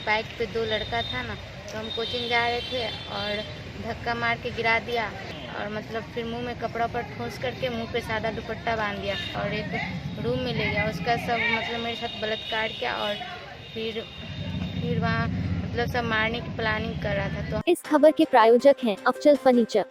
Bike पे 2 लड़का था ना, तो हम कोचिंग जा रहे थे और धक्का मार के गिरा दिया और मतलब फिर मुंह में कपड़ा पर ठोस करके मुंह पे सादा दुपट्टा बांध दिया और एक रूम में ले गया। उसका सब मतलब मेरे साथ बलात्कार किया और फिर वहाँ मतलब सब मारने की प्लानिंग कर रहा था। तो इस खबर के प्रायोजक हैं अफजल फर्नीचर।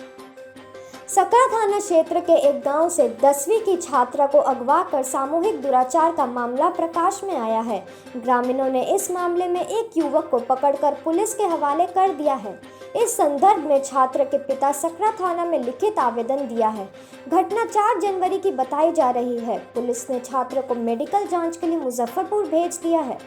सकरा थाना क्षेत्र के एक गांव से 10वीं की छात्रा को अगवा कर सामूहिक दुराचार का मामला प्रकाश में आया है। ग्रामीणों ने इस मामले में एक युवक को पकड़कर पुलिस के हवाले कर दिया है। इस संदर्भ में छात्र के पिता सकरा थाना में लिखित आवेदन दिया है। घटना 4 जनवरी की बताई जा रही है। पुलिस ने छात्र को मेडिकल जांच के लिए मुजफ्फरपुर भेज दिया है।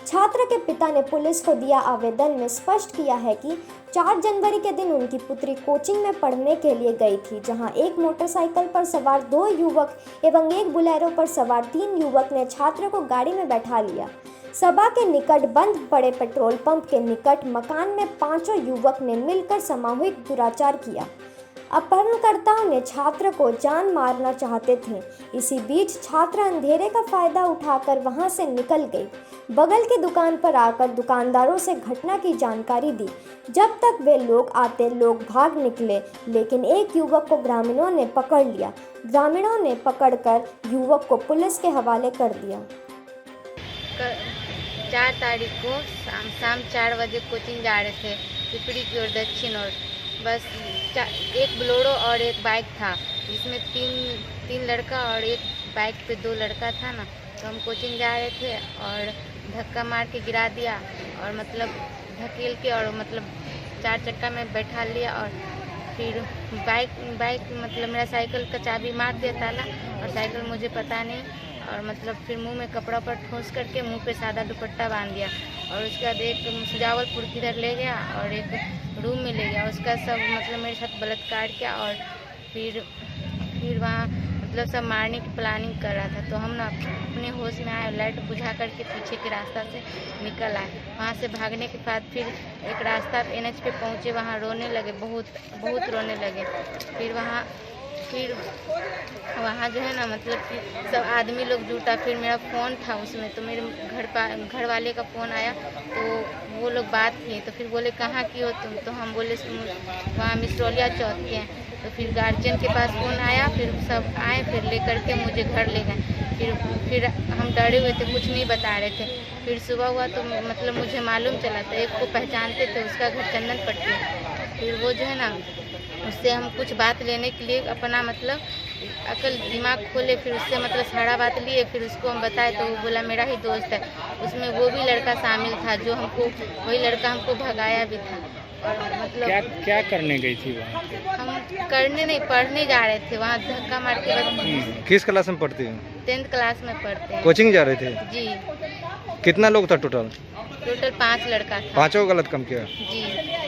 छात्र के पिता ने पुलिस को दिया आवेदन में स्पष्ट किया है कि 4 जनवरी के दिन उनकी पुत्री कोचिंग में पढ़ने के लिए गई थी, जहां एक मोटरसाइकिल पर सवार 2 युवक एवं एक बुलेरो पर सवार 3 युवक ने छात्र को गाड़ी में बैठा लिया। सभा के निकट बंद पड़े पेट्रोल पंप के निकट मकान में 5 युवक ने मिलकर सामूहिक दुराचार किया। अपहरणकर्ताओं ने छात्र को जान मारना चाहते थे। इसी बीच छात्र अंधेरे का फायदा उठाकर वहां से निकल गई। बगल की दुकान पर आकर दुकानदारों से घटना की जानकारी दी। जब तक वे लोग आते, लोग भाग निकले, लेकिन एक युवक को ग्रामीणों ने पकड़ लिया। ग्रामीणों ने पकड़कर युवक को पुलिस के हवाले कर दिया। 4 तारीख को शाम 4 बजे कोचिंग जा रहे थे, पिपड़ी की ओर दक्षिण ओर। बस एक बोलेरो और एक बाइक था, जिसमें तीन लड़का और एक बाइक पे 2 लड़का था ना, तो हम कोचिंग जा रहे थे और धक्का मार के गिरा दिया और मतलब धकेल के और मतलब 4 चक्का में बैठा लिया और फिर बाइक मतलब मेरा साइकिल का चाबी मार दिया ताला और साइकिल मुझे पता नहीं और मतलब फिर मुंह में कपड़ा पर ठोस करके मुंह पे सादा दुपट्टा बांध दिया और उसके बाद एक सुजावलपुर किधर ले गया और एक रूम में ले गया। उसका सब मतलब मेरे साथ बलात्कार किया और फिर वहाँ मतलब सब मारने की प्लानिंग कर रहा था। तो हम ना अपने होश में आए, लाइट बुझा करके पीछे के रास्ता से निकल आए। वहाँ से भागने के बाद फिर एक रास्ता NH पे पहुँचे, वहाँ रोने लगे, बहुत रोने लगे। फिर वहाँ जो है ना मतलब कि सब आदमी लोग जुटा। फिर मेरा फ़ोन था उसमें, तो मेरे घर वाले का फ़ोन आया, तो वो लोग बात किए। तो फिर बोले कहाँ की हो तुम? तो हम बोले वहाँ मिसरौलिया चौक के हैं। तो फिर गार्जियन के पास फ़ोन आया, फिर सब आए, फिर लेकर के मुझे घर ले गए। फिर हम डरे हुए थे, कुछ नहीं बता रहे थे। फिर सुबह हुआ तो मतलब मुझे मालूम चला था, एक को पहचानते थे, उसका घर चंदन पट्टी। फिर वो जो है ना उससे हम कुछ बात लेने के लिए अपना मतलब अकल दिमाग खोले, फिर उससे मतलब सारा बात लिए। फिर उसको हम बताए तो वो बोला मेरा ही दोस्त है। उसमें वो भी लड़का शामिल था, जो वही लड़का हमको भगाया भी था। और मतलब क्या करने गई थी वहाँ? हम करने नहीं, पढ़ने जा रहे थे। वहाँ धक्का मार के। किस क्लास में पढ़ती हैं? 10th क्लास में पढ़ते हैं। कोचिंग जा रहे थे जी। कितना लोग था टोटल? 5 लड़का था। 5 गलत काम किया? जी।